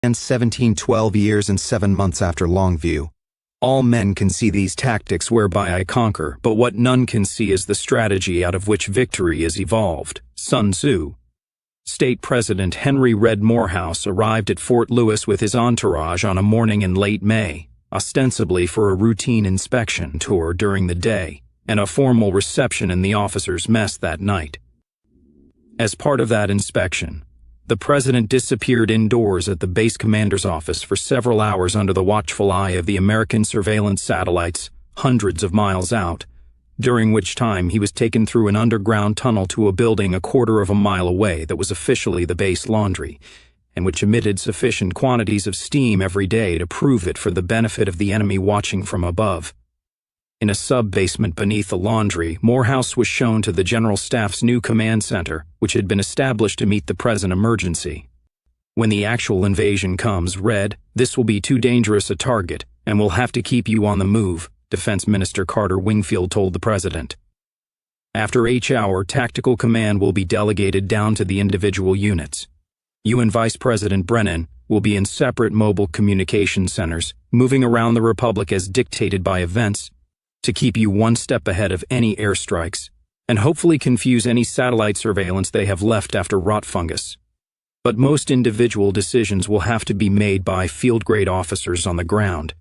and 12 years and 7 months after Longview. All men can see these tactics whereby I conquer, but what none can see is the strategy out of which victory is evolved. Sun Tzu. State President Henry Red Morehouse arrived at Fort Lewis with his entourage on a morning in late May, ostensibly for a routine inspection tour during the day, and a formal reception in the officers' mess that night. As part of that inspection, the president disappeared indoors at the base commander's office for several hours under the watchful eye of the American surveillance satellites hundreds of miles out, during which time he was taken through an underground tunnel to a building a quarter of a mile away that was officially the base laundry, and which emitted sufficient quantities of steam every day to prove it for the benefit of the enemy watching from above. In a sub-basement beneath the laundry, Morehouse was shown to the General Staff's new command center, which had been established to meet the present emergency. When the actual invasion comes, Red, this will be too dangerous a target, and we'll have to keep you on the move, Defense Minister Carter Wingfield told the president. After each hour, tactical command will be delegated down to the individual units. You and Vice President Brennan will be in separate mobile communication centers, moving around the Republic as dictated by events, to keep you one step ahead of any airstrikes, and hopefully confuse any satellite surveillance they have left after rot fungus. But most individual decisions will have to be made by field-grade officers on the ground.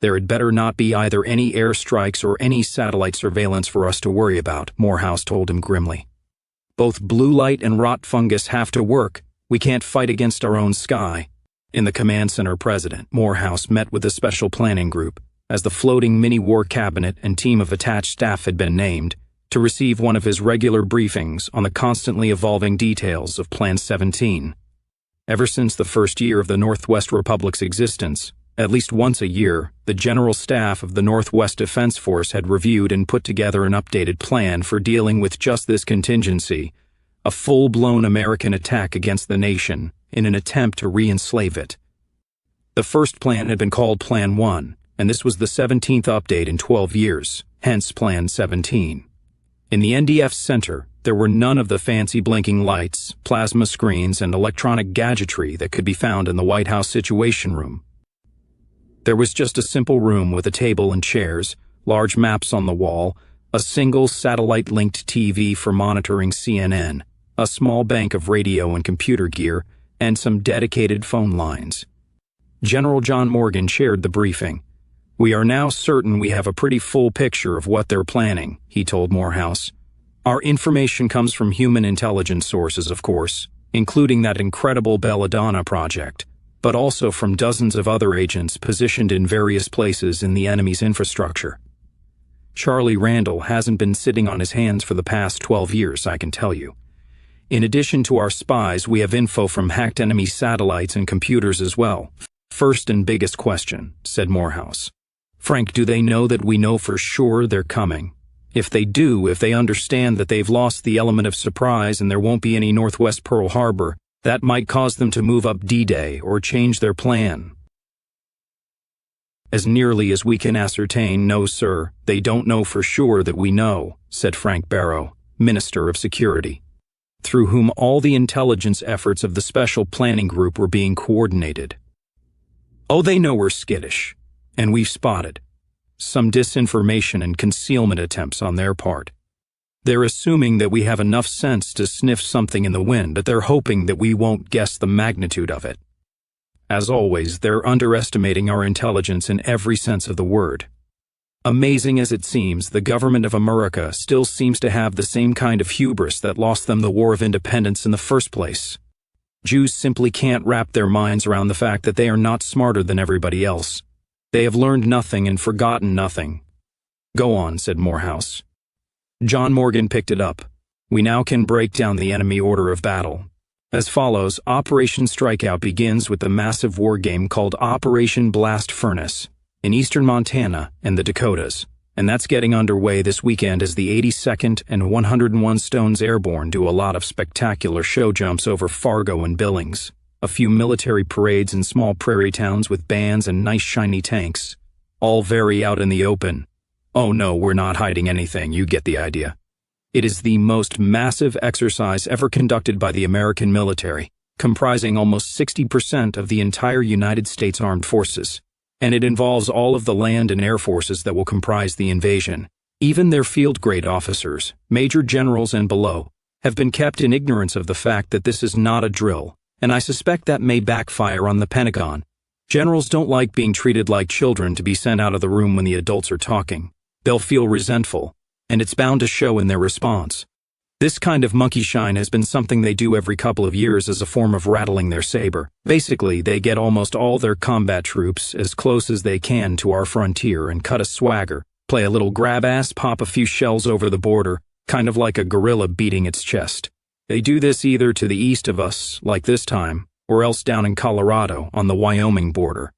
There had better not be either any airstrikes or any satellite surveillance for us to worry about, Morehouse told him grimly. Both blue light and rot fungus have to work. We can't fight against our own sky. In the command center, President Morehouse met with a special planning group, as the floating mini-war cabinet and team of attached staff had been named, to receive one of his regular briefings on the constantly evolving details of Plan 17. Ever since the first year of the Northwest Republic's existence, at least once a year, the General Staff of the Northwest Defense Force had reviewed and put together an updated plan for dealing with just this contingency, a full-blown American attack against the nation in an attempt to re-enslave it. The first plan had been called Plan 1, and this was the 17th update in 12 years, hence Plan 17. In the NDF center, there were none of the fancy blinking lights, plasma screens, and electronic gadgetry that could be found in the White House Situation Room. There was just a simple room with a table and chairs, large maps on the wall, a single satellite-linked TV for monitoring CNN, a small bank of radio and computer gear, and some dedicated phone lines. General John Morgan chaired the briefing. We are now certain we have a pretty full picture of what they're planning, he told Morehouse. Our information comes from human intelligence sources, of course, including that incredible Belladonna project, but also from dozens of other agents positioned in various places in the enemy's infrastructure. Charlie Randall hasn't been sitting on his hands for the past 12 years, I can tell you. In addition to our spies, we have info from hacked enemy satellites and computers as well. First and biggest question, said Morehouse. Frank, do they know that we know for sure they're coming? If they do, if they understand that they've lost the element of surprise and there won't be any Northwest Pearl Harbor, that might cause them to move up D-Day or change their plan. As nearly as we can ascertain, no, sir, they don't know for sure that we know, said Frank Barrow, Minister of Security, through whom all the intelligence efforts of the Special Planning Group were being coordinated. Oh, they know we're skittish, and we've spotted some disinformation and concealment attempts on their part. They're assuming that we have enough sense to sniff something in the wind, but they're hoping that we won't guess the magnitude of it. As always, they're underestimating our intelligence in every sense of the word. Amazing as it seems, the government of America still seems to have the same kind of hubris that lost them the War of Independence in the first place. Jews simply can't wrap their minds around the fact that they are not smarter than everybody else. They have learned nothing and forgotten nothing. Go on, said Morehouse. John Morgan picked it up. We now can break down the enemy order of battle. As follows, Operation Strikeout begins with the massive war game called Operation Blast Furnace in eastern Montana and the Dakotas, and that's getting underway this weekend as the 82nd and 101 Stones Airborne do a lot of spectacular show jumps over Fargo and Billings, a few military parades in small prairie towns with bands and nice shiny tanks, all very out in the open. Oh no, we're not hiding anything, you get the idea. It is the most massive exercise ever conducted by the American military, comprising almost 60% of the entire United States Armed Forces, and it involves all of the land and air forces that will comprise the invasion. Even their field-grade officers, major generals and below, have been kept in ignorance of the fact that this is not a drill, and I suspect that may backfire on the Pentagon. Generals don't like being treated like children to be sent out of the room when the adults are talking. They'll feel resentful, and it's bound to show in their response. This kind of monkey shine has been something they do every couple of years as a form of rattling their saber. Basically, they get almost all their combat troops as close as they can to our frontier and cut a swagger, play a little grab-ass, pop a few shells over the border, kind of like a gorilla beating its chest. They do this either to the east of us, like this time, or else down in Colorado on the Wyoming border.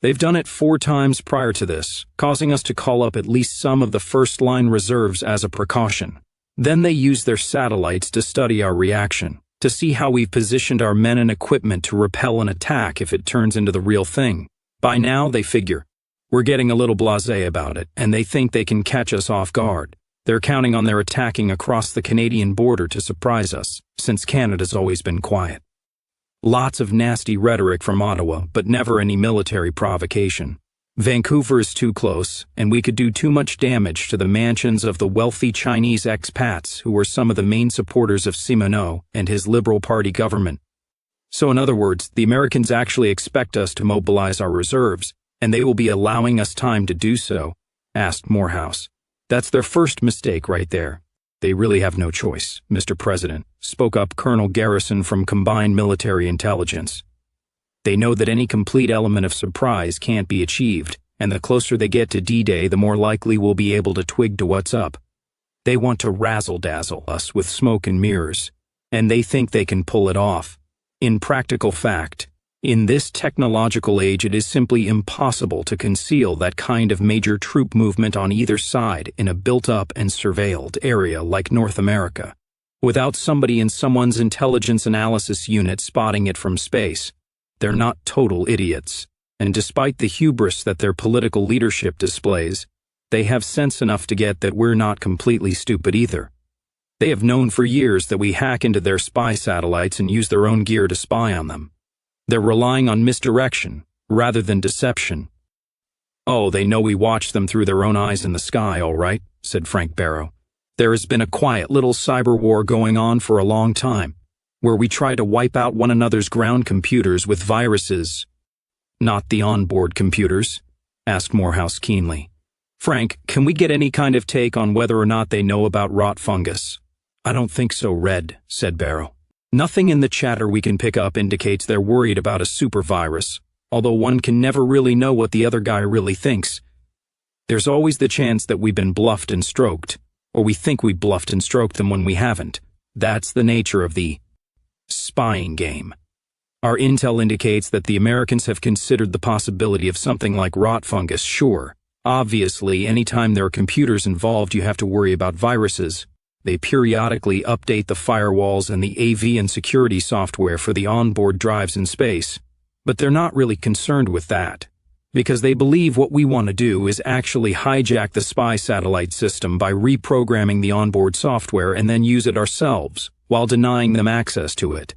They've done it 4 times prior to this, causing us to call up at least some of the first-line reserves as a precaution. Then they use their satellites to study our reaction, to see how we've positioned our men and equipment to repel an attack if it turns into the real thing. By now, they figure, we're getting a little blasé about it, and they think they can catch us off guard. They're counting on their attacking across the Canadian border to surprise us, since Canada's always been quiet. Lots of nasty rhetoric from Ottawa, but never any military provocation. Vancouver is too close, and we could do too much damage to the mansions of the wealthy Chinese expats who were some of the main supporters of Simoneau and his Liberal Party government. So in other words, the Americans actually expect us to mobilize our reserves, and they will be allowing us time to do so, asked Morehouse. That's their first mistake right there. They really have no choice, Mr. President, spoke up Colonel Garrison from Combined Military Intelligence. They know that any complete element of surprise can't be achieved, and the closer they get to D-Day, the more likely we'll be able to twig to what's up. They want to razzle-dazzle us with smoke and mirrors, and they think they can pull it off. In practical fact, in this technological age, it is simply impossible to conceal that kind of major troop movement on either side in a built-up and surveilled area like North America, without somebody in someone's intelligence analysis unit spotting it from space. They're not total idiots, and despite the hubris that their political leadership displays, they have sense enough to get that we're not completely stupid either. They have known for years that we hack into their spy satellites and use their own gear to spy on them. They're relying on misdirection rather than deception. Oh, they know we watch them through their own eyes in the sky, all right, said Frank Barrow. There has been a quiet little cyber war going on for a long time, where we try to wipe out one another's ground computers with viruses. Not the onboard computers, asked Morehouse keenly. Frank, can we get any kind of take on whether or not they know about rot fungus? I don't think so, Red, said Barrow. Nothing in the chatter we can pick up indicates they're worried about a super virus, although one can never really know what the other guy really thinks. There's always the chance that we've been bluffed and stroked, or we think we bluffed and stroked them when we haven't. That's the nature of the spying game. Our intel indicates that the Americans have considered the possibility of something like rot fungus, sure. Obviously, anytime there are computers involved, you have to worry about viruses. They periodically update the firewalls and the AV and security software for the onboard drives in space. But they're not really concerned with that, because they believe what we want to do is actually hijack the spy satellite system by reprogramming the onboard software and then use it ourselves, while denying them access to it.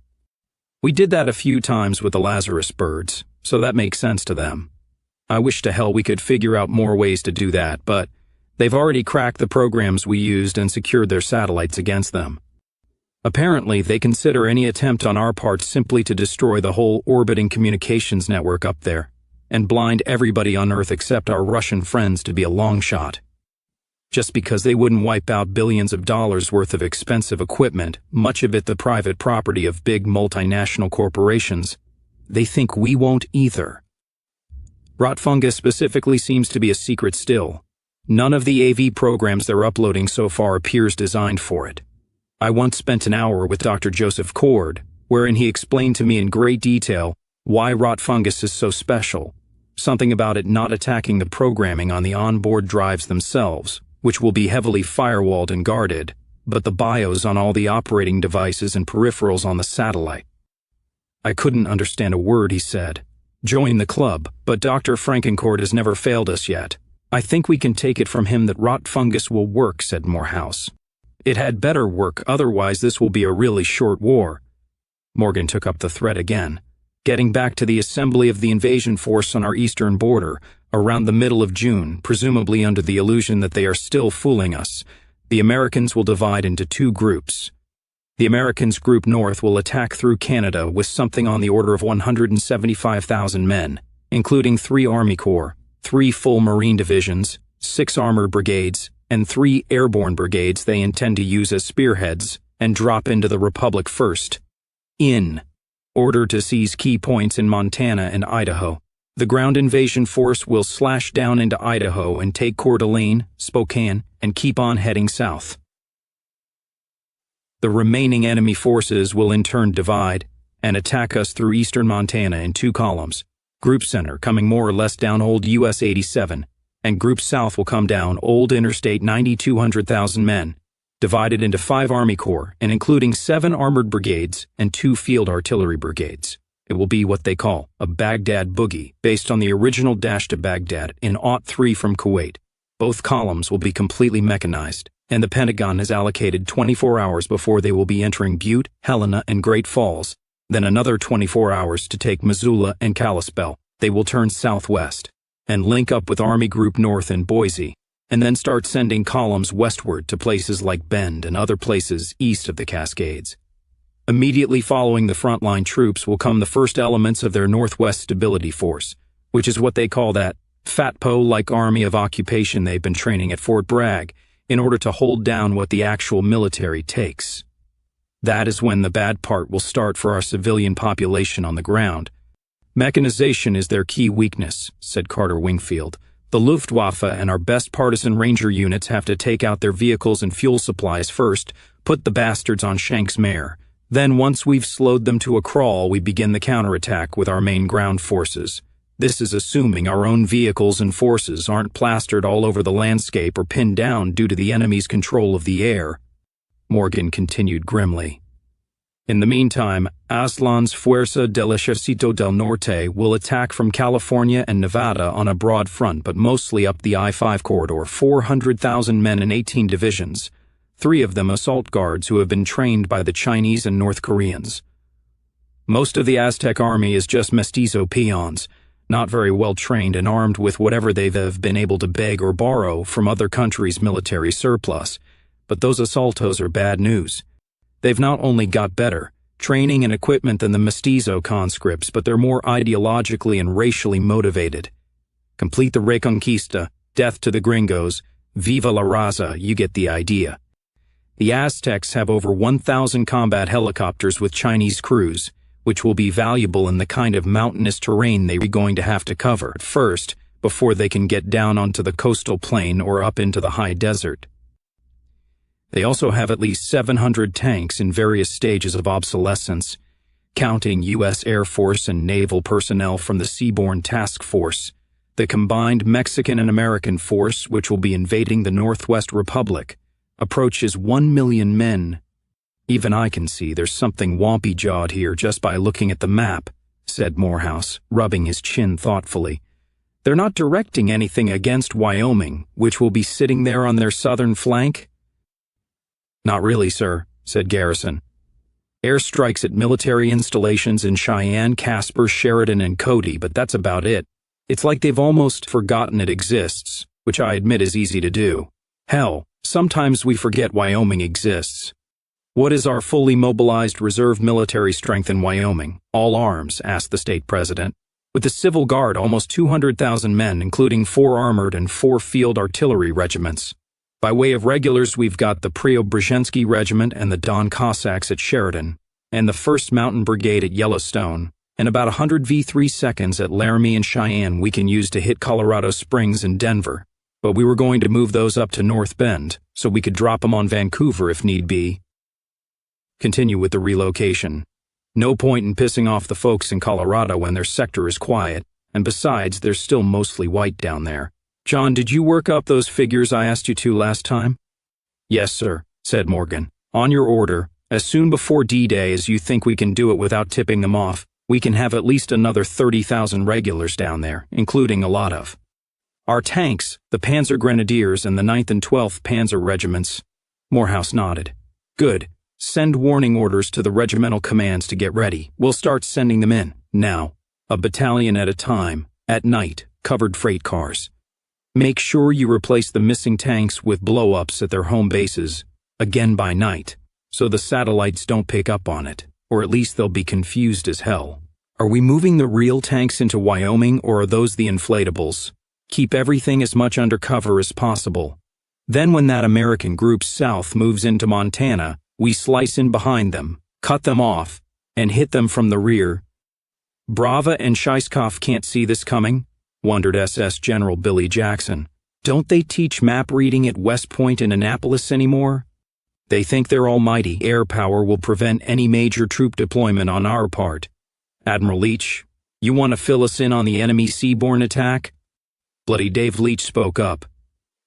We did that a few times with the Lazarus birds, so that makes sense to them. I wish to hell we could figure out more ways to do that, but they've already cracked the programs we used and secured their satellites against them. Apparently, they consider any attempt on our part simply to destroy the whole orbiting communications network up there, and blind everybody on Earth except our Russian friends to be a long shot. Just because they wouldn't wipe out billions of dollars worth of expensive equipment, much of it the private property of big multinational corporations, they think we won't either. Rot fungus specifically seems to be a secret still. None of the AV programs they're uploading so far appears designed for it. I once spent an hour with Dr. Joseph Cord, wherein he explained to me in great detail why rot fungus is so special, something about it not attacking the programming on the onboard drives themselves, which will be heavily firewalled and guarded, but the BIOS on all the operating devices and peripherals on the satellite. I couldn't understand a word he said. Join the club, but Dr. Frankencourt has never failed us yet. I think we can take it from him that rot fungus will work, said Morehouse. It had better work, otherwise this will be a really short war. Morgan took up the thread again. Getting back to the assembly of the invasion force on our eastern border, around the middle of June, presumably under the illusion that they are still fooling us, the Americans will divide into two groups. The Americans Group North will attack through Canada with something on the order of 175,000 men, including 3 Army Corps, 3 full Marine divisions, 6 armored brigades, and 3 airborne brigades they intend to use as spearheads and drop into the Republic first. In order to seize key points in Montana and Idaho. The ground invasion force will slash down into Idaho and take Coeur d'Alene, Spokane, and keep on heading south. The remaining enemy forces will in turn divide and attack us through eastern Montana in 2 columns. Group Center coming more or less down Old US 87, and Group South will come down Old Interstate 90, 200,000 men, divided into 5 Army Corps and including 7 armored brigades and 2 field artillery brigades. It will be what they call a Baghdad boogie, based on the original dash to Baghdad in '03 from Kuwait. Both columns will be completely mechanized, and the Pentagon has allocated 24 hours before they will be entering Butte, Helena, and Great Falls, then another 24 hours to take Missoula and Kalispell. They will turn southwest and link up with Army Group North in Boise, and then start sending columns westward to places like Bend and other places east of the Cascades. Immediately following the frontline troops will come the first elements of their Northwest Stability Force, which is what they call that FATPO-like army of occupation they've been training at Fort Bragg in order to hold down what the actual military takes. That is when the bad part will start for our civilian population on the ground. Mechanization is their key weakness, said Carter Wingfield. The Luftwaffe and our best partisan ranger units have to take out their vehicles and fuel supplies first, put the bastards on Shank's mare. Then once we've slowed them to a crawl, we begin the counterattack with our main ground forces. This is assuming our own vehicles and forces aren't plastered all over the landscape or pinned down due to the enemy's control of the air. Morgan continued grimly. In the meantime, Aslan's Fuerza del Ejército del Norte will attack from California and Nevada on a broad front, but mostly up the I-5 corridor, 400,000 men in 18 divisions. 3 of them assault guards who have been trained by the Chinese and North Koreans. Most of the Aztec army is just mestizo peons, not very well trained and armed with whatever they've been able to beg or borrow from other countries' military surplus. But those asaltos are bad news. They've not only got better training and equipment than the mestizo conscripts, but they're more ideologically and racially motivated. Complete the Reconquista, death to the gringos, viva la raza, you get the idea. The Aztecs have over 1,000 combat helicopters with Chinese crews, which will be valuable in the kind of mountainous terrain they're going to have to cover at first before they can get down onto the coastal plain or up into the high desert. They also have at least 700 tanks in various stages of obsolescence, counting U.S. Air Force and naval personnel from the Seaborne Task Force, the combined Mexican and American force which will be invading the Northwest Republic, approaches 1 million men. Even I can see there's something wompy-jawed here just by looking at the map, said Morehouse, rubbing his chin thoughtfully. They're not directing anything against Wyoming, which will be sitting there on their southern flank? Not really, sir, said Garrison. Airstrikes at military installations in Cheyenne, Casper, Sheridan, and Cody, but that's about it. It's like they've almost forgotten it exists, which I admit is easy to do. Hell, sometimes we forget Wyoming exists. What is our fully mobilized reserve military strength in Wyoming? All arms, asked the state president. With the Civil Guard, almost 200,000 men, including 4 armored and 4 field artillery regiments. By way of regulars, we've got the Preobrazhensky Regiment and the Don Cossacks at Sheridan, and the 1st Mountain Brigade at Yellowstone, and about 100 V3 seconds at Laramie and Cheyenne we can use to hit Colorado Springs and Denver. But we were going to move those up to North Bend, so we could drop them on Vancouver if need be. Continue with the relocation. No point in pissing off the folks in Colorado when their sector is quiet, and besides, they're still mostly white down there. John, did you work up those figures I asked you to last time? Yes, sir, said Morgan. On your order, as soon before D-Day as you think we can do it without tipping them off, we can have at least another 30,000 regulars down there, including a lot of our tanks, the Panzer Grenadiers and the 9th and 12th Panzer Regiments. Morehouse nodded. Good. Send warning orders to the regimental commands to get ready. We'll start sending them in, now, a battalion at a time, at night, covered freight cars. Make sure you replace the missing tanks with blow-ups at their home bases, again by night, so the satellites don't pick up on it, or at least they'll be confused as hell. Are we moving the real tanks into Wyoming, or are those the inflatables? Keep everything as much undercover as possible. Then when that American group south moves into Montana, we slice in behind them, cut them off, and hit them from the rear. Brava and Sheiskov can't see this coming? Wondered SS General Billy Jackson. Don't they teach map reading at West Point and Annapolis anymore? They think their almighty air power will prevent any major troop deployment on our part. Admiral Leach, you want to fill us in on the enemy seaborne attack? Bloody Dave Leach spoke up.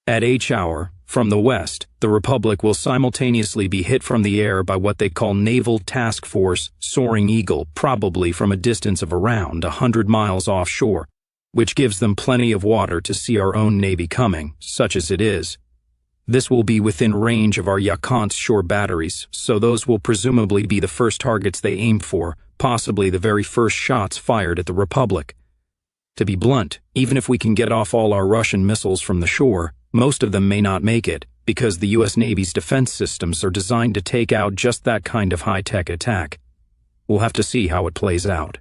At H hour, from the west, the Republic will simultaneously be hit from the air by what they call Naval Task Force Soaring Eagle, probably from a distance of around 100 miles offshore, which gives them plenty of water to see our own Navy coming, such as it is. This will be within range of our Yakont's shore batteries, so those will presumably be the first targets they aim for, possibly the very first shots fired at the Republic. To be blunt, even if we can get off all our Russian missiles from the shore, most of them may not make it, because the U.S. Navy's defense systems are designed to take out just that kind of high-tech attack. We'll have to see how it plays out.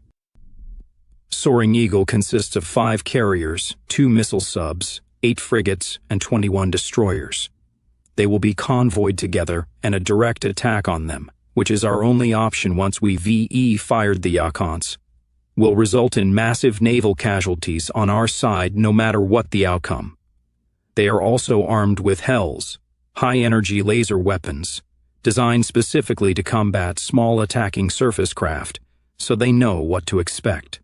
Soaring Eagle consists of 5 carriers, 2 missile subs, 8 frigates, and 21 destroyers. They will be convoyed together and a direct attack on them, which is our only option once we VE fired the Yakonts, will result in massive naval casualties on our side no matter what the outcome. They are also armed with HELS, high-energy laser weapons, designed specifically to combat small attacking surface craft, so they know what to expect.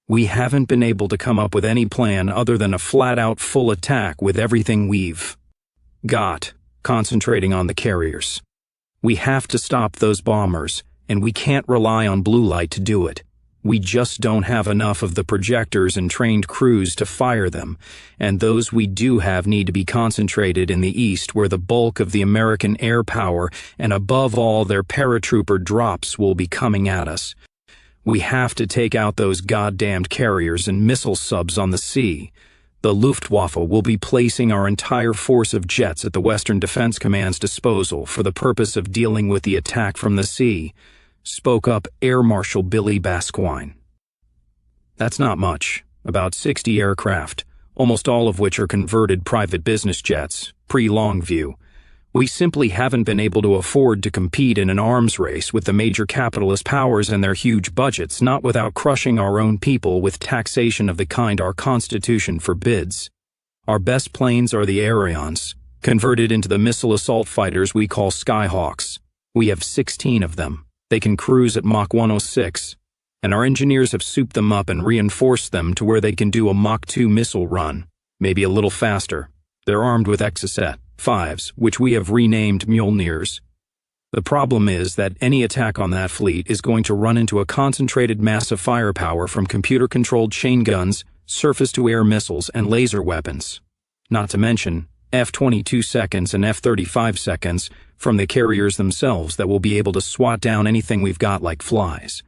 We haven't been able to come up with any plan other than a flat-out full attack with everything we've got, concentrating on the carriers. We have to stop those bombers, and we can't rely on blue light to do it. We just don't have enough of the projectors and trained crews to fire them, and those we do have need to be concentrated in the east where the bulk of the American air power and above all their paratrooper drops will be coming at us. We have to take out those goddamned carriers and missile subs on the sea. The Luftwaffe will be placing our entire force of jets at the Western Defense Command's disposal for the purpose of dealing with the attack from the sea, spoke up Air Marshal Billy Basquine. That's not much, about 60 aircraft, almost all of which are converted private business jets, pre-Longview. We simply haven't been able to afford to compete in an arms race with the major capitalist powers and their huge budgets, not without crushing our own people with taxation of the kind our Constitution forbids. Our best planes are the Arians, converted into the missile assault fighters we call Skyhawks. We have 16 of them. They can cruise at Mach 106, and our engineers have souped them up and reinforced them to where they can do a Mach 2 missile run, maybe a little faster. They're armed with Exocet 5s, which we have renamed Mjolnirs. The problem is that any attack on that fleet is going to run into a concentrated mass of firepower from computer-controlled chain guns, surface-to-air missiles, and laser weapons. Not to mention F-22 seconds and F-35 seconds from the carriers themselves that will be able to swat down anything we've got like flies.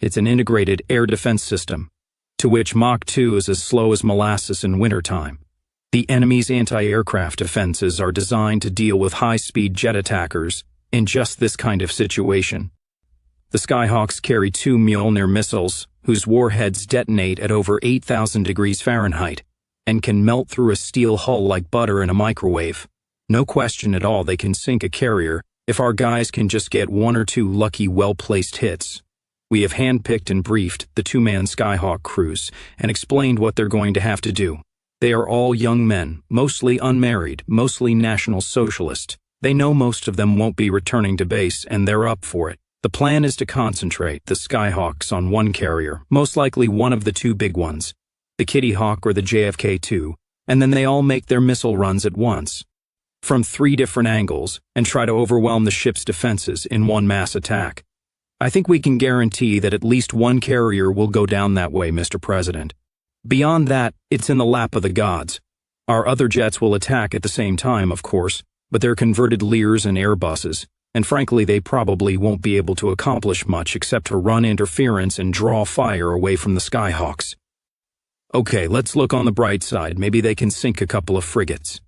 It's an integrated air defense system, to which Mach 2 is as slow as molasses in wintertime. The enemy's anti-aircraft defenses are designed to deal with high-speed jet attackers in just this kind of situation. The Skyhawks carry 2 Mjolnir missiles, whose warheads detonate at over 8,000 degrees Fahrenheit, and can melt through a steel hull like butter in a microwave. No question at all they can sink a carrier if our guys can just get 1 or 2 lucky well-placed hits. We have handpicked and briefed the 2-man Skyhawk crews and explained what they're going to have to do. They are all young men, mostly unmarried, mostly National Socialist. They know most of them won't be returning to base, and they're up for it. The plan is to concentrate the Skyhawks on one carrier, most likely one of the 2 big ones, the Kitty Hawk or the JFK-2, and then they all make their missile runs at once, from 3 different angles, and try to overwhelm the ship's defenses in one mass attack. I think we can guarantee that at least one carrier will go down that way, Mr. President. Beyond that, it's in the lap of the gods. Our other jets will attack at the same time, of course, but they're converted Lears and Airbuses, and frankly they probably won't be able to accomplish much except to run interference and draw fire away from the Skyhawks. Okay, let's look on the bright side. Maybe they can sink a couple of frigates.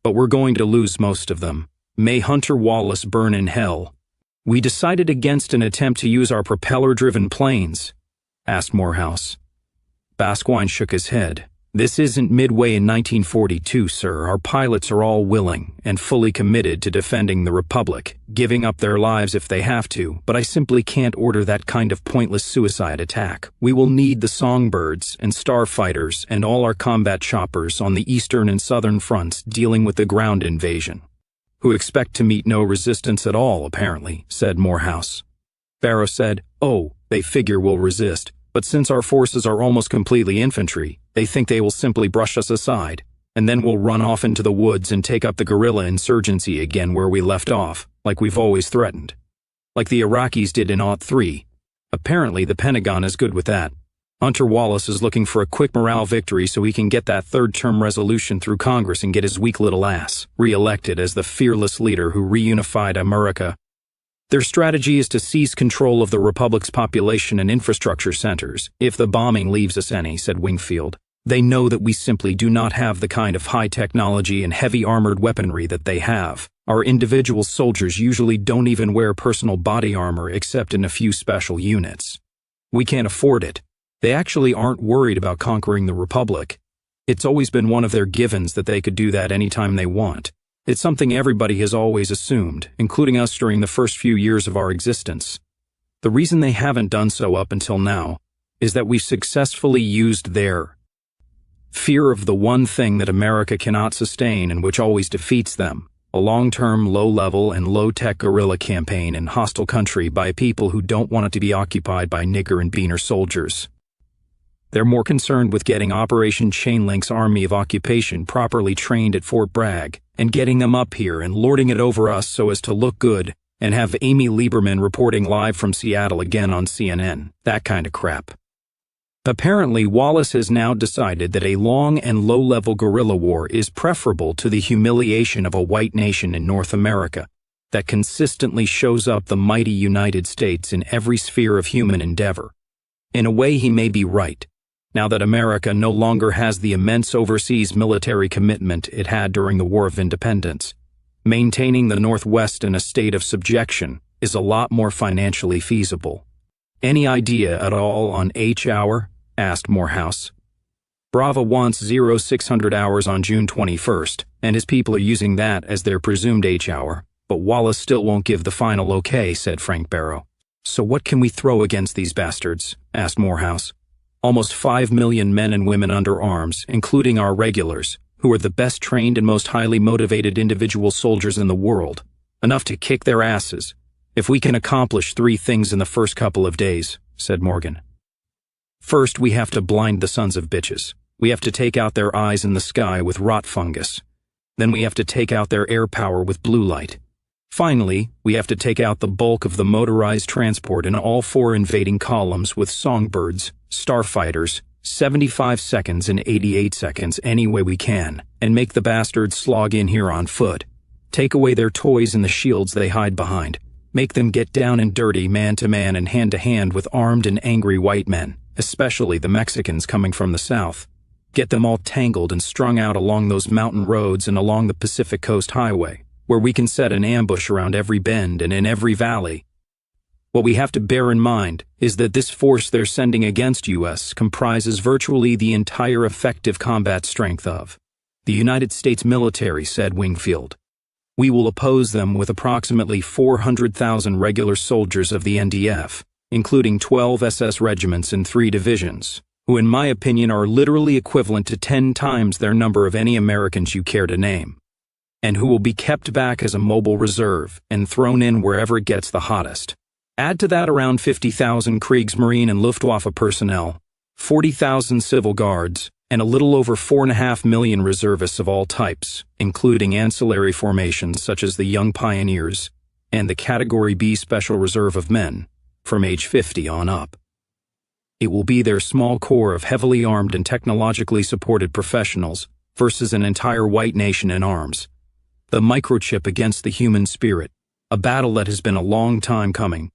But we're going to lose most of them. May Hunter Wallace burn in hell. We decided against an attempt to use our propeller-driven planes, asked Morehouse. Basquine shook his head. This isn't Midway in 1942, sir. Our pilots are all willing and fully committed to defending the Republic, giving up their lives if they have to, but I simply can't order that kind of pointless suicide attack. We will need the Songbirds and Starfighters and all our combat choppers on the eastern and southern fronts dealing with the ground invasion, who expect to meet no resistance at all, apparently, said Morehouse. Barrow said, "Oh, they figure we'll resist. But since our forces are almost completely infantry, they think they will simply brush us aside, and then we'll run off into the woods and take up the guerrilla insurgency again where we left off, like we've always threatened. Like the Iraqis did in '03. Apparently the Pentagon is good with that. Hunter Wallace is looking for a quick morale victory so he can get that third-term resolution through Congress and get his weak little ass re-elected as the fearless leader who reunified America. Their strategy is to seize control of the Republic's population and infrastructure centers, if the bombing leaves us any," said Wingfield. "They know that we simply do not have the kind of high technology and heavy armored weaponry that they have. Our individual soldiers usually don't even wear personal body armor except in a few special units. We can't afford it. They actually aren't worried about conquering the Republic. It's always been one of their givens that they could do that anytime they want. It's something everybody has always assumed, including us during the first few years of our existence. The reason they haven't done so up until now is that we've successfully used their fear of the one thing that America cannot sustain and which always defeats them, a long-term, low-level, and low-tech guerrilla campaign in hostile country by people who don't want it to be occupied by nigger and beaner soldiers. They're more concerned with getting Operation Chainlink's Army of Occupation properly trained at Fort Bragg and getting them up here and lording it over us so as to look good and have Amy Lieberman reporting live from Seattle again on CNN, that kind of crap. Apparently, Wallace has now decided that a long and low-level guerrilla war is preferable to the humiliation of a white nation in North America that consistently shows up the mighty United States in every sphere of human endeavor. In a way, he may be right. Now that America no longer has the immense overseas military commitment it had during the War of Independence, maintaining the Northwest in a state of subjection is a lot more financially feasible. "Any idea at all on H-hour?" asked Morehouse. "Brava wants 0600 hours on June 21st, and his people are using that as their presumed H-hour, but Wallace still won't give the final okay," said Frank Barrow. "So what can we throw against these bastards?" asked Morehouse. "Almost 5 million men and women under arms, including our regulars, who are the best trained and most highly motivated individual soldiers in the world, enough to kick their asses, if we can accomplish 3 things in the first couple of days," said Morgan. "First, we have to blind the sons of bitches. We have to take out their eyes in the sky with rot fungus. Then we have to take out their air power with blue light. Finally, we have to take out the bulk of the motorized transport in all 4 invading columns with Songbirds, Starfighters, 75 seconds and 88 seconds any way we can, and make the bastards slog in here on foot. Take away their toys and the shields they hide behind. Make them get down and dirty man-to-man and hand-to-hand with armed and angry white men, especially the Mexicans coming from the south. Get them all tangled and strung out along those mountain roads and along the Pacific Coast Highway, where we can set an ambush around every bend and in every valley. What we have to bear in mind is that this force they're sending against us comprises virtually the entire effective combat strength of the United States military," said Wingfield. "We will oppose them with approximately 400,000 regular soldiers of the NDF, including 12 SS regiments and 3 divisions, who in my opinion are literally equivalent to 10 times their number of any Americans you care to name, and who will be kept back as a mobile reserve and thrown in wherever it gets the hottest. Add to that around 50,000 Kriegsmarine and Luftwaffe personnel, 40,000 civil guards, and a little over 4.5 million reservists of all types, including ancillary formations such as the Young Pioneers and the Category B Special Reserve of Men, from age 50 on up. It will be their small corps of heavily armed and technologically supported professionals versus an entire white nation in arms. The microchip against the human spirit. A battle that has been a long time coming.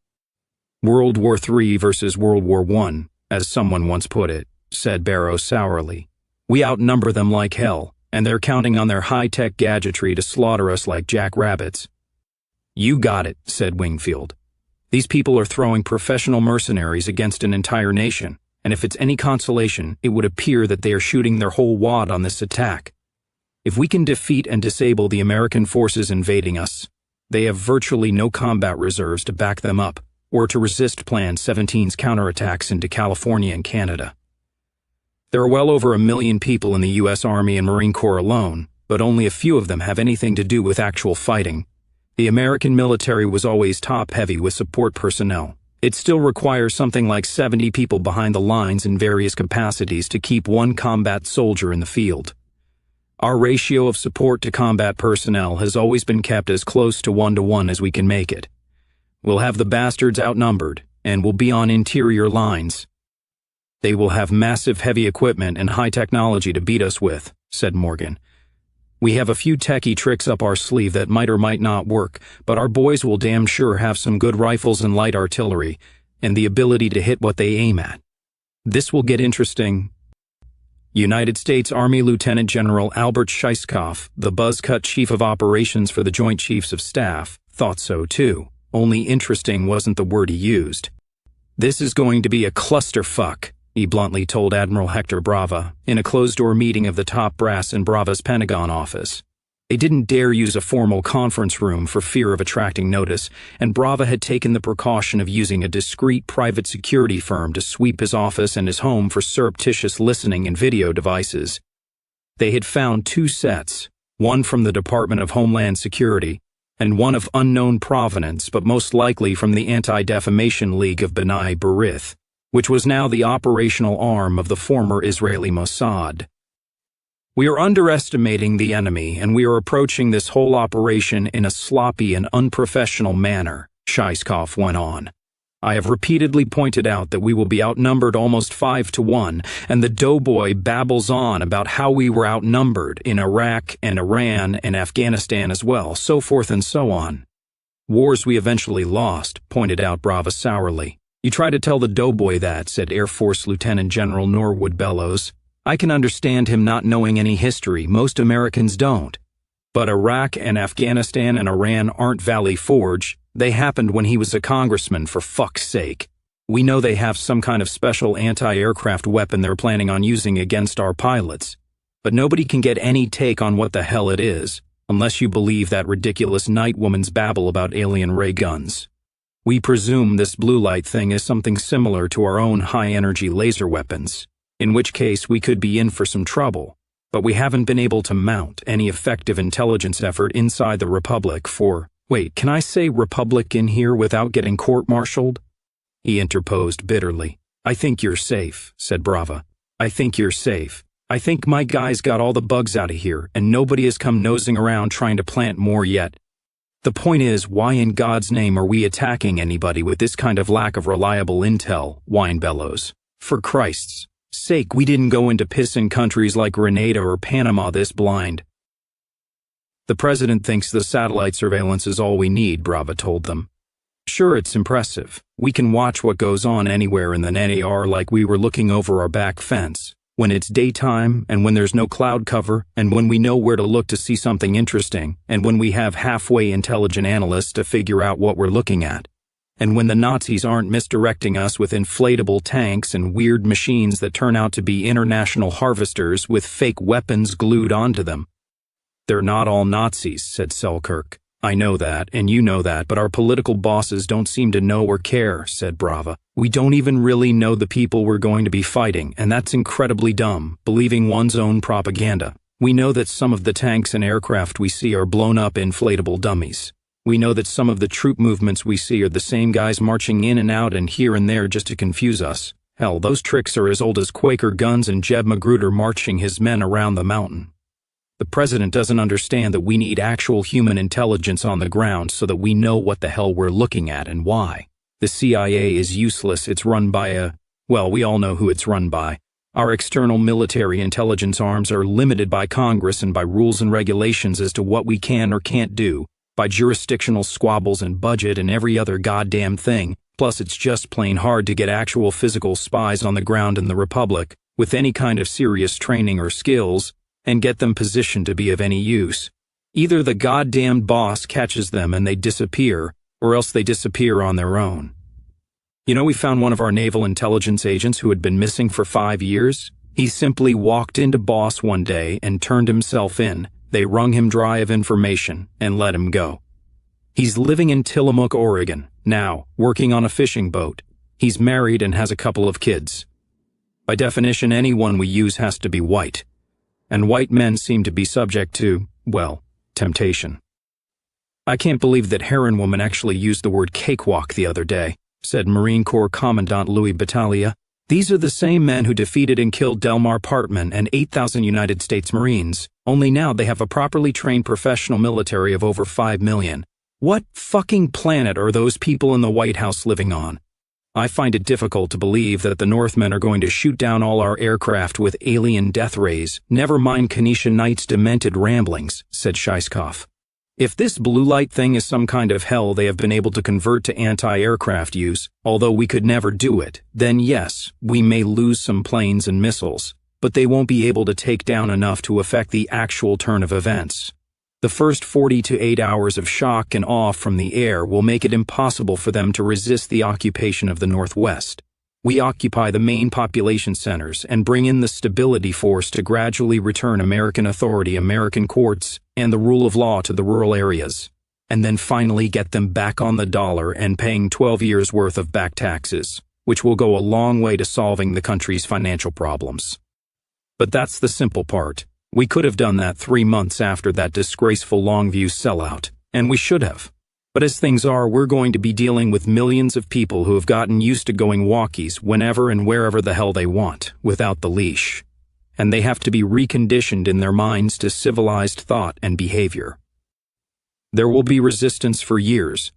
World War III versus World War I, as someone once put it, said Barrow sourly. We outnumber them like hell, and they're counting on their high-tech gadgetry to slaughter us like jackrabbits. You got it, said Wingfield. These people are throwing professional mercenaries against an entire nation, and if it's any consolation, it would appear that they are shooting their whole wad on this attack. If we can defeat and disable the American forces invading us, they have virtually no combat reserves to back them up, or to resist Plan 17's counterattacks into California and Canada. There are well over 1 million people in the U.S. Army and Marine Corps alone, but only a few of them have anything to do with actual fighting. The American military was always top-heavy with support personnel. It still requires something like 70 people behind the lines in various capacities to keep one combat soldier in the field. Our ratio of support to combat personnel has always been kept as close to 1-to-1 as we can make it. We'll have the bastards outnumbered, and we'll be on interior lines. They will have massive heavy equipment and high technology to beat us with, said Morgan. We have a few techie tricks up our sleeve that might or might not work, but our boys will damn sure have some good rifles and light artillery, and the ability to hit what they aim at. This will get interesting. United States Army Lieutenant General Albert Scheiskopf, the buzz-cut chief of operations for the Joint Chiefs of Staff, thought so too. Only interesting wasn't the word he used. This is going to be a clusterfuck, he bluntly told Admiral Hector Brava in a closed-door meeting of the top brass in Brava's Pentagon office. They didn't dare use a formal conference room for fear of attracting notice, and Brava had taken the precaution of using a discreet private security firm to sweep his office and his home for surreptitious listening and video devices. They had found 2 sets, one from the Department of Homeland Security, and one of unknown provenance but most likely from the Anti-Defamation League of B'nai B'rith, which was now the operational arm of the former Israeli Mossad. We are underestimating the enemy, and we are approaching this whole operation in a sloppy and unprofessional manner, Scheiskopf went on. I have repeatedly pointed out that we will be outnumbered almost 5-to-1, and the doughboy babbles on about how we were outnumbered in Iraq and Iran and Afghanistan as well, so forth and so on. Wars we eventually lost, pointed out Brava sourly. You try to tell the doughboy that, said Air Force Lieutenant General Norwood Bellows. I can understand him not knowing any history, most Americans don't. But Iraq and Afghanistan and Iran aren't Valley Forge. They happened when he was a congressman, for fuck's sake. We know they have some kind of special anti-aircraft weapon they're planning on using against our pilots. But nobody can get any take on what the hell it is, unless you believe that ridiculous night woman's babble about alien ray guns. We presume this blue light thing is something similar to our own high-energy laser weapons, in which case we could be in for some trouble. But we haven't been able to mount any effective intelligence effort inside the Republic for— Wait, can I say Republic in here without getting court-martialed? He interposed bitterly. I think you're safe, said Brava. I think you're safe. I think my guys got all the bugs out of here, and nobody has come nosing around trying to plant more yet. The point is, why in God's name are we attacking anybody with this kind of lack of reliable intel, whined Bellows. For Christ's sake, we didn't go into pissing countries like Grenada or Panama this blind. The president thinks the satellite surveillance is all we need, Brava told them. Sure, it's impressive. We can watch what goes on anywhere in the NAR like we were looking over our back fence, when it's daytime and when there's no cloud cover and when we know where to look to see something interesting and when we have halfway intelligent analysts to figure out what we're looking at. And when the Nazis aren't misdirecting us with inflatable tanks and weird machines that turn out to be international harvesters with fake weapons glued onto them. They're not all Nazis, said Selkirk. I know that, and you know that, but our political bosses don't seem to know or care, said Brava. We don't even really know the people we're going to be fighting, and that's incredibly dumb, believing one's own propaganda. We know that some of the tanks and aircraft we see are blown up inflatable dummies. We know that some of the troop movements we see are the same guys marching in and out and here and there just to confuse us. Hell, those tricks are as old as Quaker guns and Jeb Magruder marching his men around the mountain. The president doesn't understand that we need actual human intelligence on the ground so that we know what the hell we're looking at and why. The CIA is useless. It's run by we all know who it's run by. Our external military intelligence arms are limited by Congress and by rules and regulations as to what we can or can't do. by jurisdictional squabbles and budget and every other goddamn thing. Plus, it's just plain hard to get actual physical spies on the ground in the Republic with any kind of serious training or skills and get them positioned to be of any use. Either the goddamn boss catches them and they disappear, or else they disappear on their own. You know, we found one of our naval intelligence agents who had been missing for 5 years. He simply walked into boss one day and turned himself in. They wrung him dry of information and let him go. He's living in Tillamook, Oregon, now, working on a fishing boat. He's married and has a couple of kids. By definition, anyone we use has to be white. And white men seem to be subject to, well, temptation. I can't believe that Heron Woman actually used the word cakewalk the other day, said Marine Corps Commandant Louis Battaglia. These are the same men who defeated and killed Delmar Partman and 8,000 United States Marines, only now they have a properly trained professional military of over 5 million. What fucking planet are those people in the White House living on? I find it difficult to believe that the Northmen are going to shoot down all our aircraft with alien death rays, never mind Kenesha Knight's demented ramblings, said Sheiskov. If this blue light thing is some kind of hell they have been able to convert to anti-aircraft use, although we could never do it, then yes, we may lose some planes and missiles, but they won't be able to take down enough to affect the actual turn of events. The first 48 hours of shock and awe from the air will make it impossible for them to resist the occupation of the Northwest. We occupy the main population centers and bring in the stability force to gradually return American authority, American courts, and the rule of law to the rural areas, and then finally get them back on the dollar and paying 12 years' worth of back taxes, which will go a long way to solving the country's financial problems. But that's the simple part. We could have done that 3 months after that disgraceful Longview sellout, and we should have. But as things are, we're going to be dealing with millions of people who have gotten used to going walkies whenever and wherever the hell they want, without the leash. And they have to be reconditioned in their minds to civilized thought and behavior. There will be resistance for years,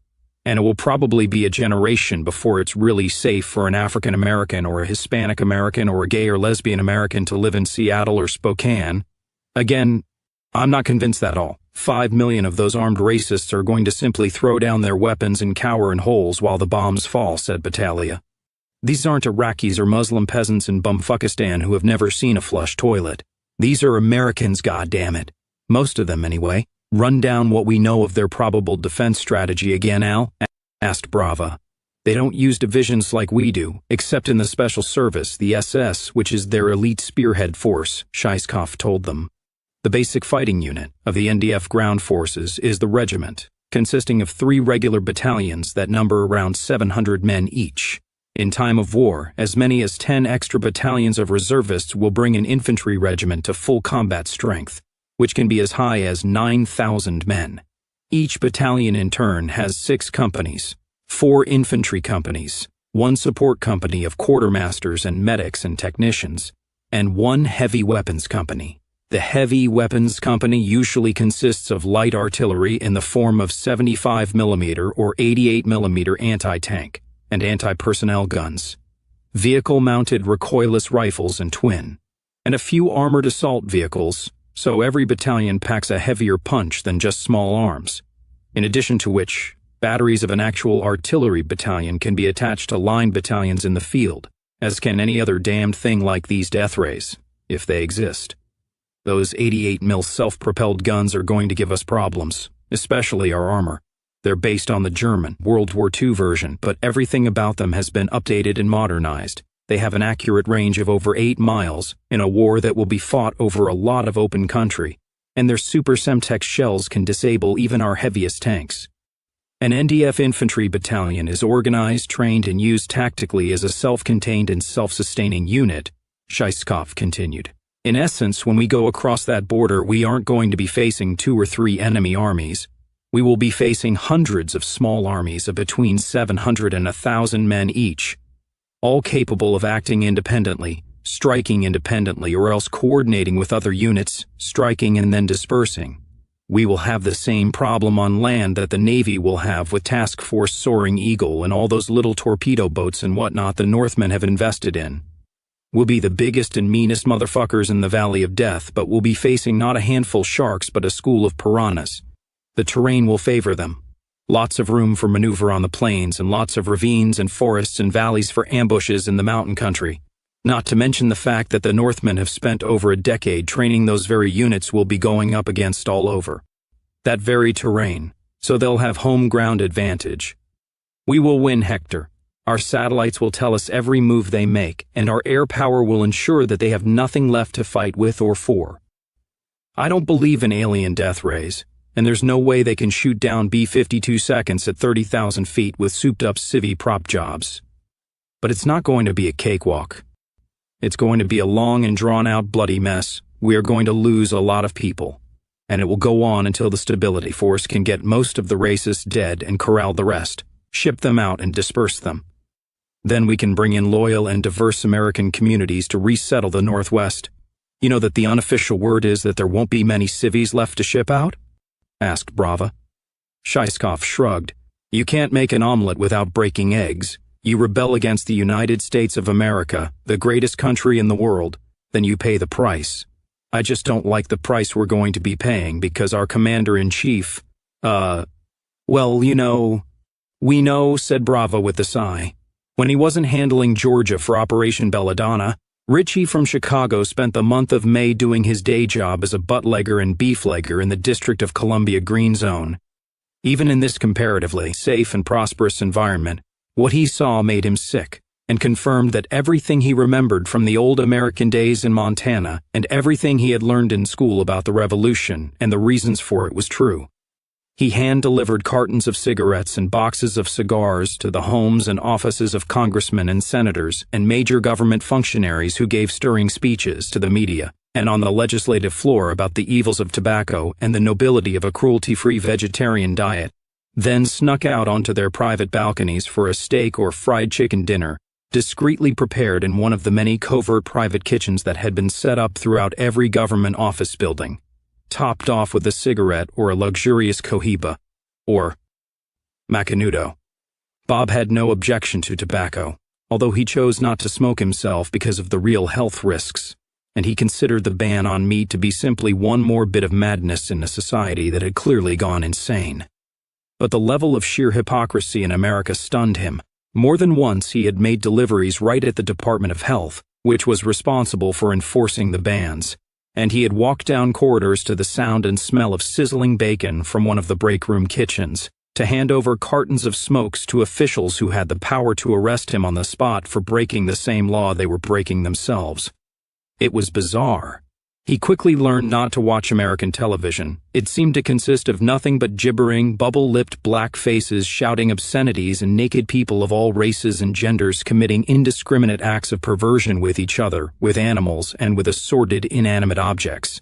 and it will probably be a generation before it's really safe for an African American or a Hispanic American or a gay or lesbian American to live in Seattle or Spokane. Again, I'm not convinced at all. 5 million of those armed racists are going to simply throw down their weapons and cower in holes while the bombs fall, said Battaglia. These aren't Iraqis or Muslim peasants in Bumfuckistan who have never seen a flush toilet. These are Americans, goddammit. Most of them, anyway. Run down what we know of their probable defense strategy again, Al? Asked Brava. They don't use divisions like we do, except in the Special Service, the SS, which is their elite spearhead force, Sheiskov told them. The basic fighting unit of the NDF ground forces is the regiment, consisting of 3 regular battalions that number around 700 men each. In time of war, as many as 10 extra battalions of reservists will bring an infantry regiment to full combat strength, which can be as high as 9,000 men. Each battalion in turn has 6 companies, 4 infantry companies, 1 support company of quartermasters and medics and technicians, and 1 heavy weapons company. The heavy weapons company usually consists of light artillery in the form of 75mm or 88mm anti-tank and anti-personnel guns, vehicle-mounted recoilless rifles and twin, and a few armored assault vehicles, so every battalion packs a heavier punch than just small arms, in addition to which, batteries of an actual artillery battalion can be attached to line battalions in the field, as can any other damned thing like these death rays, if they exist. Those 88mm self-propelled guns are going to give us problems, especially our armor. They're based on the German World War II version, but everything about them has been updated and modernized. They have an accurate range of over 8 miles in a war that will be fought over a lot of open country, and their Super Semtex shells can disable even our heaviest tanks. An NDF infantry battalion is organized, trained, and used tactically as a self-contained and self-sustaining unit, Sheiskov continued. In essence, when we go across that border, we aren't going to be facing 2 or 3 enemy armies. We will be facing hundreds of small armies of between 700 and 1,000 men each, all capable of acting independently, striking independently, or else coordinating with other units, striking and then dispersing. We will have the same problem on land that the Navy will have with Task Force Soaring Eagle and all those little torpedo boats and whatnot the Northmen have invested in. We'll be the biggest and meanest motherfuckers in the Valley of Death, but we'll be facing not a handful sharks but a school of piranhas. The terrain will favor them. Lots of room for maneuver on the plains and lots of ravines and forests and valleys for ambushes in the mountain country. Not to mention the fact that the Northmen have spent over a decade training those very units we'll be going up against all over. That very terrain, so they'll have home ground advantage. We will win, Hector. Our satellites will tell us every move they make, and our air power will ensure that they have nothing left to fight with or for. I don't believe in alien death rays, and there's no way they can shoot down B-52 seconds at 30,000 feet with souped-up civvy prop jobs. But it's not going to be a cakewalk. It's going to be a long and drawn-out bloody mess. We are going to lose a lot of people, and it will go on until the Stability Force can get most of the racists dead and corral the rest, ship them out and disperse them. Then we can bring in loyal and diverse American communities to resettle the Northwest. You know that the unofficial word is that there won't be many civvies left to ship out? Asked Brava. Shaiskov shrugged. You can't make an omelet without breaking eggs. You rebel against the United States of America, the greatest country in the world, then you pay the price. I just don't like the price we're going to be paying because our commander-in-chief, well, you know. We know, said Brava with a sigh. When he wasn't handling Georgia for Operation Belladonna, Richie from Chicago spent the month of May doing his day job as a buttlegger and beeflegger in the District of Columbia Green Zone. Even in this comparatively safe and prosperous environment, what he saw made him sick and confirmed that everything he remembered from the old American days in Montana and everything he had learned in school about the Revolution and the reasons for it was true. He hand-delivered cartons of cigarettes and boxes of cigars to the homes and offices of congressmen and senators and major government functionaries who gave stirring speeches to the media and on the legislative floor about the evils of tobacco and the nobility of a cruelty-free vegetarian diet, then snuck out onto their private balconies for a steak or fried chicken dinner, discreetly prepared in one of the many covert private kitchens that had been set up throughout every government office building, topped off with a cigarette or a luxurious cohiba, or macanudo. Bob had no objection to tobacco, although he chose not to smoke himself because of the real health risks, and he considered the ban on meat to be simply one more bit of madness in a society that had clearly gone insane. But the level of sheer hypocrisy in America stunned him. More than once he had made deliveries right at the Department of Health, which was responsible for enforcing the bans, and he had walked down corridors to the sound and smell of sizzling bacon from one of the break room kitchens, to hand over cartons of smokes to officials who had the power to arrest him on the spot for breaking the same law they were breaking themselves. It was bizarre. He quickly learned not to watch American television. It seemed to consist of nothing but gibbering, bubble-lipped black faces shouting obscenities and naked people of all races and genders committing indiscriminate acts of perversion with each other, with animals, and with assorted inanimate objects.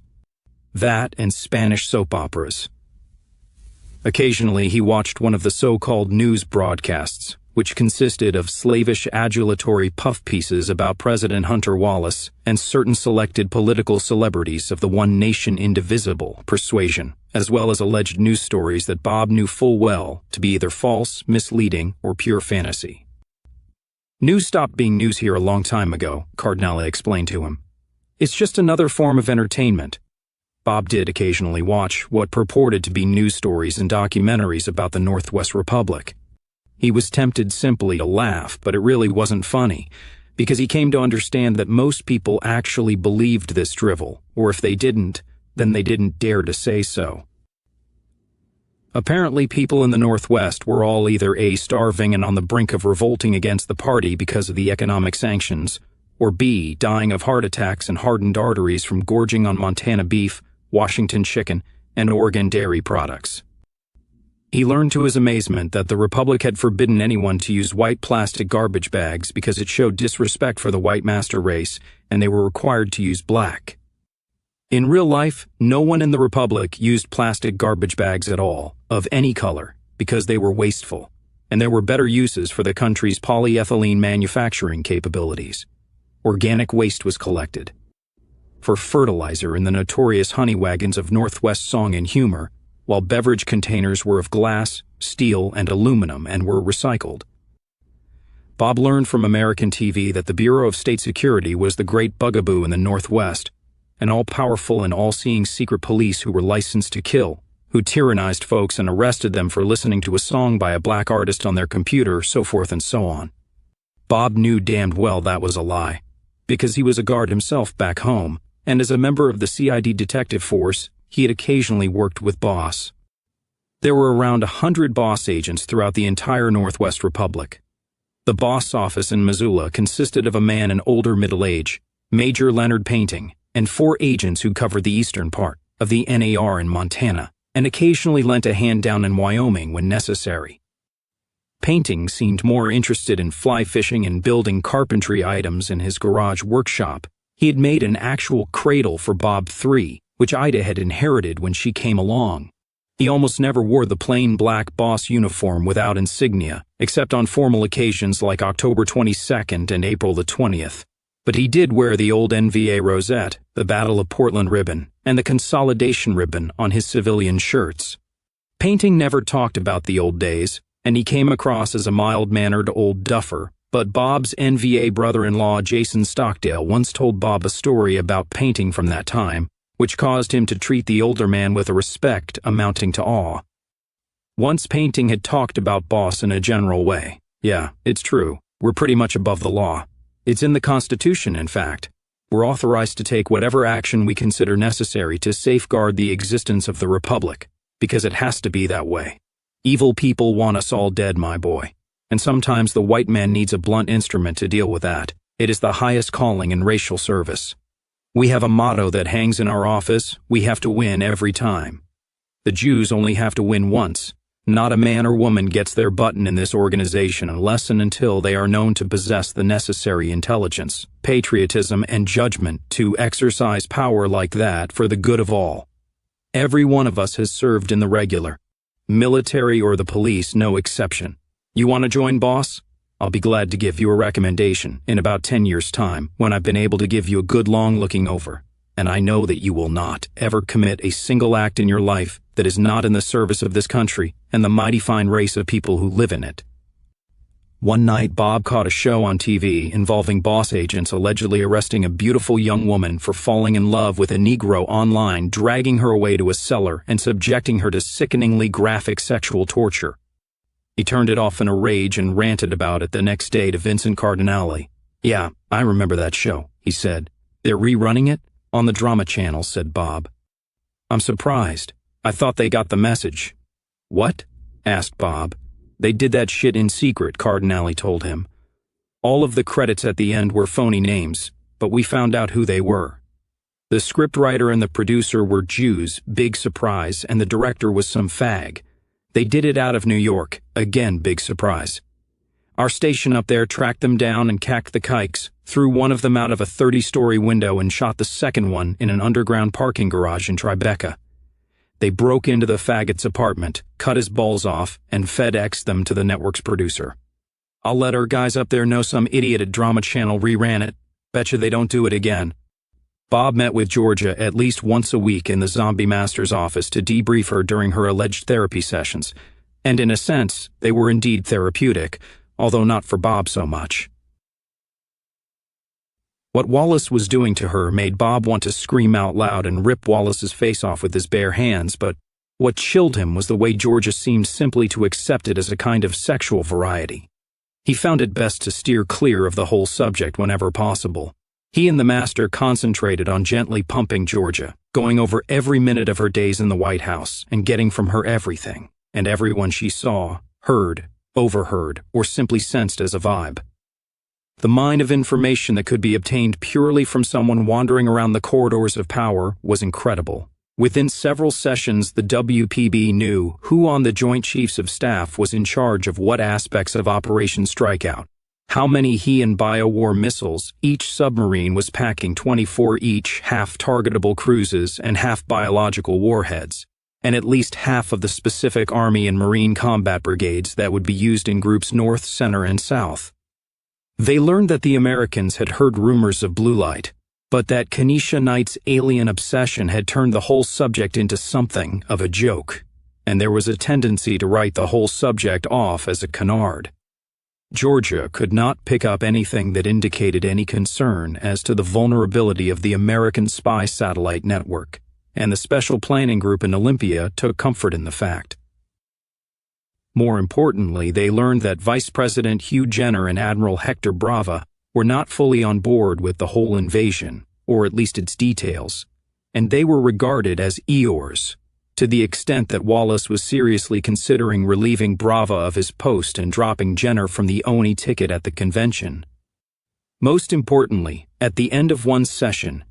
That and Spanish soap operas. Occasionally he watched one of the so-called news broadcasts, which consisted of slavish adulatory puff pieces about President Hunter Wallace and certain selected political celebrities of the one nation indivisible persuasion, as well as alleged news stories that Bob knew full well to be either false, misleading, or pure fantasy. News stopped being news here a long time ago, Cardinale explained to him. It's just another form of entertainment. Bob did occasionally watch what purported to be news stories and documentaries about the Northwest Republic. He was tempted simply to laugh, but it really wasn't funny, because he came to understand that most people actually believed this drivel, or if they didn't, then they didn't dare to say so. Apparently people in the Northwest were all either A, starving and on the brink of revolting against the party because of the economic sanctions, or B, dying of heart attacks and hardened arteries from gorging on Montana beef, Washington chicken, and Oregon dairy products. He learned to his amazement that the Republic had forbidden anyone to use white plastic garbage bags because it showed disrespect for the white master race, and they were required to use black. In real life, no one in the Republic used plastic garbage bags at all, of any color, because they were wasteful, and there were better uses for the country's polyethylene manufacturing capabilities. Organic waste was collected. For fertilizer in the notorious honey wagons of Northwest Song and Humor, while beverage containers were of glass, steel, and aluminum and were recycled. Bob learned from American TV that the Bureau of State Security was the great bugaboo in the Northwest, an all-powerful and all-seeing secret police who were licensed to kill, who tyrannized folks and arrested them for listening to a song by a black artist on their computer, so forth and so on. Bob knew damned well that was a lie, because he was a guard himself back home, and as a member of the CID detective force, he had occasionally worked with Boss. There were around 100 Boss agents throughout the entire Northwest Republic. The Boss office in Missoula consisted of a man in older middle age, Major Leonard Painting, and 4 agents who covered the eastern part of the NAR in Montana, and occasionally lent a hand down in Wyoming when necessary. Painting seemed more interested in fly fishing and building carpentry items in his garage workshop. He had made an actual cradle for Bob 3, which Ida had inherited when she came along. He almost never wore the plain black Boss uniform without insignia, except on formal occasions like October 22nd and April the 20th. But he did wear the old NVA rosette, the Battle of Portland ribbon, and the Consolidation ribbon on his civilian shirts. Painting never talked about the old days, and he came across as a mild-mannered old duffer, but Bob's NVA brother-in-law Jason Stockdale once told Bob a story about Painting from that time, which caused him to treat the older man with a respect amounting to awe. Once Painting had talked about Boss in a general way. Yeah, it's true. We're pretty much above the law. It's in the Constitution, in fact. We're authorized to take whatever action we consider necessary to safeguard the existence of the Republic, because it has to be that way. Evil people want us all dead, my boy. And sometimes the white man needs a blunt instrument to deal with that. It is the highest calling in racial service. We have a motto that hangs in our office: we have to win every time. The Jews only have to win once. Not a man or woman gets their button in this organization unless and until they are known to possess the necessary intelligence, patriotism, and judgment to exercise power like that for the good of all. Every one of us has served in the regular, military or the police, no exception. You want to join, Boss? I'll be glad to give you a recommendation in about 10 years' time, when I've been able to give you a good long looking over. And I know that you will not ever commit a single act in your life that is not in the service of this country and the mighty fine race of people who live in it. One night, Bob caught a show on TV involving Boss agents allegedly arresting a beautiful young woman for falling in love with a Negro online, dragging her away to a cellar and subjecting her to sickeningly graphic sexual torture. He turned it off in a rage and ranted about it the next day to Vincent Cardinale. "Yeah, I remember that show," he said. "They're rerunning it?" "On the drama channel," said Bob. "I'm surprised. I thought they got the message." "What?" asked Bob. "They did that shit in secret," Cardinale told him. "All of the credits at the end were phony names, but we found out who they were. The scriptwriter and the producer were Jews, big surprise, and the director was some fag. They did it out of New York, again big surprise. Our station up there tracked them down and cacked the kikes, threw one of them out of a 30-story window and shot the second one in an underground parking garage in Tribeca. They broke into the faggot's apartment, cut his balls off, and FedExed them to the network's producer. I'll let our guys up there know some idiot at Drama Channel reran it. Betcha they don't do it again." Bob met with Georgia at least once a week in the Zombie Master's office to debrief her during her alleged therapy sessions, and in a sense, they were indeed therapeutic, although not for Bob so much. What Wallace was doing to her made Bob want to scream out loud and rip Wallace's face off with his bare hands, but what chilled him was the way Georgia seemed simply to accept it as a kind of sexual variety. He found it best to steer clear of the whole subject whenever possible. He and the master concentrated on gently pumping Georgia, going over every minute of her days in the White House and getting from her everything and everyone she saw, heard, overheard, or simply sensed as a vibe. The mine of information that could be obtained purely from someone wandering around the corridors of power was incredible. Within several sessions, the WPB knew who on the Joint Chiefs of Staff was in charge of what aspects of Operation Strikeout, how many he and biowar missiles each submarine was packing, 24 each, half-targetable cruises and half-biological warheads, and at least half of the specific Army and Marine combat brigades that would be used in groups north, center, and south. They learned that the Americans had heard rumors of blue light, but that Kenesha Knight's alien obsession had turned the whole subject into something of a joke, and there was a tendency to write the whole subject off as a canard. Georgia could not pick up anything that indicated any concern as to the vulnerability of the American spy satellite network, and the special planning group in Olympia took comfort in the fact. More importantly, they learned that Vice President Hugh Jenner and Admiral Hector Brava were not fully on board with the whole invasion, or at least its details, and they were regarded as Eeyores, to the extent that Wallace was seriously considering relieving Brava of his post and dropping Jenner from the Oni ticket at the convention. Most importantly, at the end of one session,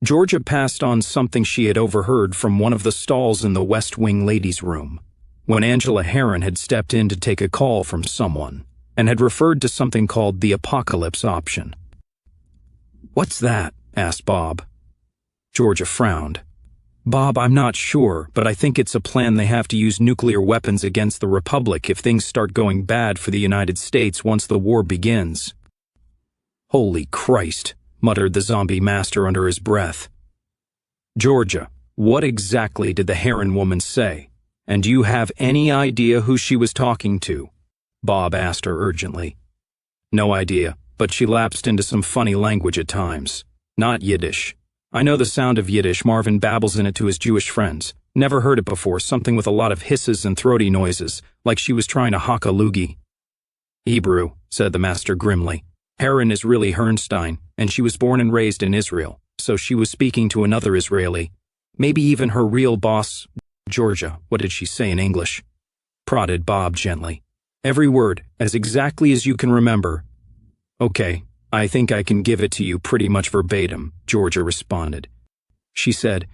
Georgia passed on something she had overheard from one of the stalls in the West Wing ladies' room, when Angela Herron had stepped in to take a call from someone, and had referred to something called the apocalypse option. "What's that?" asked Bob. Georgia frowned. "Bob, I'm not sure, but I think it's a plan they have to use nuclear weapons against the Republic if things start going bad for the United States once the war begins." "Holy Christ," muttered the zombie master under his breath. "Georgia, what exactly did the Herron woman say? And do you have any idea who she was talking to?" Bob asked her urgently. "No idea, but she lapsed into some funny language at times. Not Yiddish. I know the sound of Yiddish. Marvin babbles in it to his Jewish friends. Never heard it before, something with a lot of hisses and throaty noises, like she was trying to hock a loogie." "Hebrew," said the master grimly. "Herron is really Hernstein, and she was born and raised in Israel, so she was speaking to another Israeli. Maybe even her real boss." "Georgia, what did she say in English?" prodded Bob gently. "Every word, as exactly as you can remember." "Okay, I think I can give it to you pretty much verbatim," Georgia responded. She said,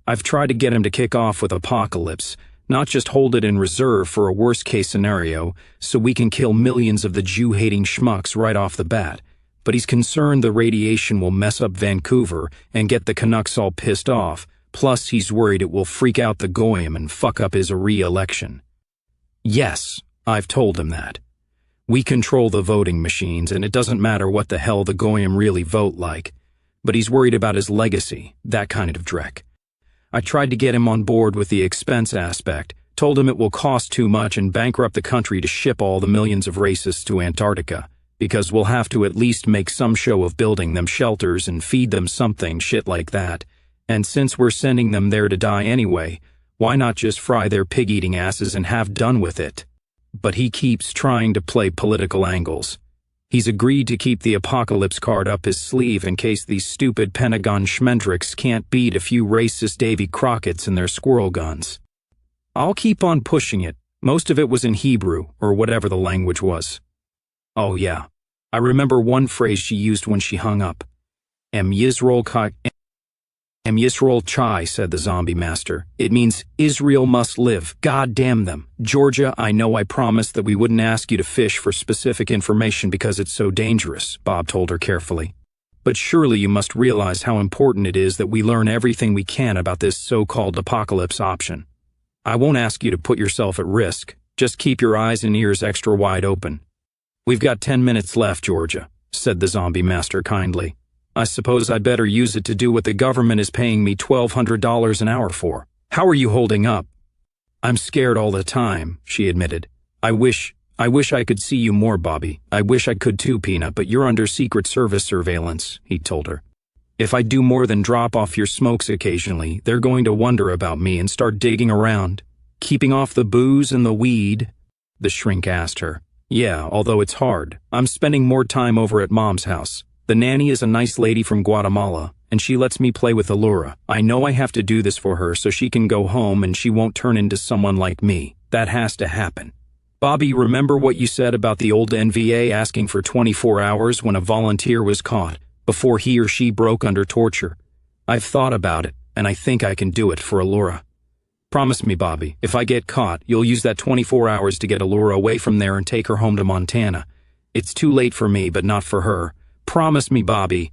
"I've tried to get him to kick off with apocalypse, not just hold it in reserve for a worst-case scenario so we can kill millions of the Jew-hating schmucks right off the bat, but he's concerned the radiation will mess up Vancouver and get the Canucks all pissed off, plus he's worried it will freak out the Goyim and fuck up his re-election." "Yes, I've told him that. We control the voting machines, and it doesn't matter what the hell the Goyim really vote like, but he's worried about his legacy, that kind of dreck. I tried to get him on board with the expense aspect, told him it will cost too much and bankrupt the country to ship all the millions of racists to Antarctica, because we'll have to at least make some show of building them shelters and feed them something, shit like that, and since we're sending them there to die anyway, why not just fry their pig-eating asses and have done with it? But he keeps trying to play political angles. He's agreed to keep the apocalypse card up his sleeve in case these stupid Pentagon schmendricks can't beat a few racist Davy Crockett's and their squirrel guns. I'll keep on pushing it. Most of it was in Hebrew, or whatever the language was. Oh yeah, I remember one phrase she used when she hung up. Em Yisrael Chai, said the zombie master. It means Israel must live. God damn them. Georgia, I know I promised that we wouldn't ask you to fish for specific information because it's so dangerous, Bob told her carefully. But surely you must realize how important it is that we learn everything we can about this so-called apocalypse option. I won't ask you to put yourself at risk. Just keep your eyes and ears extra wide open. We've got 10 minutes left, Georgia, said the zombie master kindly. I suppose I'd better use it to do what the government is paying me $1,200 an hour for. How are you holding up? I'm scared all the time, she admitted. I wish I could see you more, Bobby. I wish I could too, Peanut, but you're under Secret Service surveillance, he told her. If I do more than drop off your smokes occasionally, they're going to wonder about me and start digging around. Keeping off the booze and the weed? The shrink asked her. Yeah, although it's hard. I'm spending more time over at Mom's house. The nanny is a nice lady from Guatemala, and she lets me play with Allura. I know I have to do this for her so she can go home and she won't turn into someone like me. That has to happen. Bobby, remember what you said about the old NVA asking for 24 hours when a volunteer was caught, before he or she broke under torture? I've thought about it, and I think I can do it for Allura. Promise me, Bobby, if I get caught, you'll use that 24 hours to get Allura away from there and take her home to Montana. It's too late for me, but not for her. Promise me, Bobby.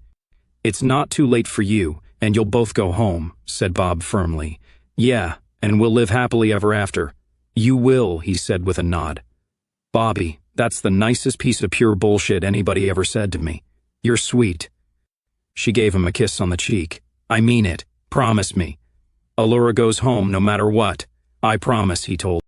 It's not too late for you, and you'll both go home, said Bob firmly. Yeah, and we'll live happily ever after. You will, he said with a nod. Bobby, that's the nicest piece of pure bullshit anybody ever said to me. You're sweet. She gave him a kiss on the cheek. I mean it. Promise me. Allura goes home no matter what. I promise, he told